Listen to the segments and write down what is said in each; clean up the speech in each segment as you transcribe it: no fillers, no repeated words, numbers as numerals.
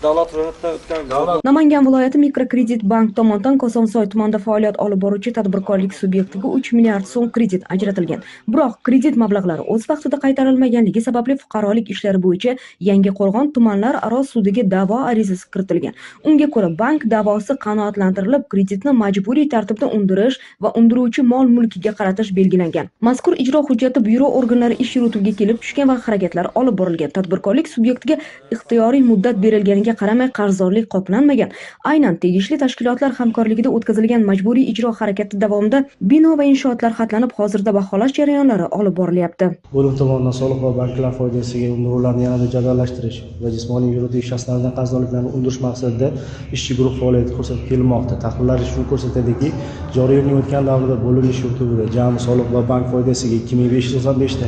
davlat ro'yxatidan o'tgan Namangan viloyati mikrokredit bank tomonidan Kosonsoy tumanida faoliyat olib boruvchi tadbirkorlik subyektiga 3 milliard so'm kredit ajratilgan. Biroq kredit mablag'lari o'z vaqtida qaytarilmaganligi sababli fuqarolik ishlari bo'yicha Yangiqo'rg'on tumanlar aro sudiga da'vo arizasi kiritilgan. Unga ko'ra bank da'vosi qanoatlantirilib, kreditni majburiy tartibda undirish va undiruvchi mol-mulkiga qaratish belgilangan. Mazkur ijro hujjati byuro organlari ish yurituviga kelib tushgan va harakatlar olib borilgan. Tadbirkorlik subyektiga ixtiyoriy muddat berilganiga qaramay qarzdorlik qoplanmagan. Aynan tegishli tashkilotlar hamkorligida o'tkazilgan majburiy ijro harakati davomida bino va inshootlar xatlanib, hozirda baholash jarayonlari olib borilyapti. Bo'lim tomonidan soliq va banklar foydasiga undiruvlarni yanada jadallashtirish va jismoniy yuridik shaxslardan qarzdorliklarni undirish maqsadida ishchi guruh faoliyati ko'rsatib kelinmoqda. Tahlillar shuni ko'rsatadiki, joriy yilning o'tgan davrida bo'lim ish yurituviga jami soliq va bank foydasiga 2595 ta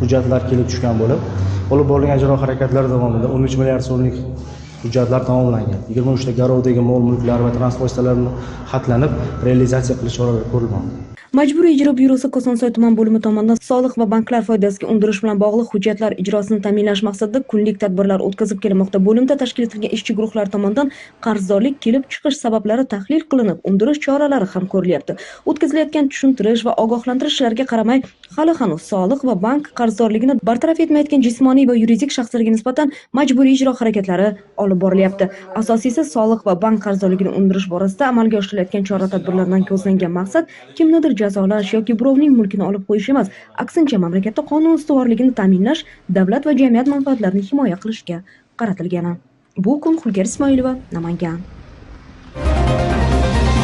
hujjatlar kelib tushgan bo'lib, olib borilgan ijro harakatlari davomida 13 milliard so'mlik hujjatlar tamomlangan. 23 ta garovdagi mol-mulklar va transport vositalarini xatlanib, realizatsiya qilish choralari ko'rilmoqda. Majburiy ijro byurosi Kosonsoy tuman bo'limi tomonidan soliq va banklar foydasiga undirish bilan bog'liq hujjatlar ijrosini ta'minlash maqsadida kunlik tadbirlar o'tkazib kelmoqda. Bo'limda tashkil etilgan ishchi guruhlar tomonidan qarzdorlik kelib chiqish sabablari tahlil qilinib, undirish choralari ham ko'rilyapti. O'tkazilayotgan tushuntirish va ogohlantirish ishlariga qaramay, hali hanuz soliq va bank qarzdorligini bartaraf etmayotgan jismoniy va yuridik shaxslarga nisbatan majburiy ijro harakatlari olib borilyapti. Asosiysi soliq va bank qarzdorligini undirish borasida amalga oshirilayotgan chora-tadbirlardan ko'zlangan maqsad kimnidir jazolash yoki birovning mulkini olib qo'yish emas, aksincha mamlakatda qonun ustuvorligini ta'minlash, davlat va jamiyat manfaatlarini himoya qilishga qaratilgan. Bu kun Xulgar Ismoilova, Namangan.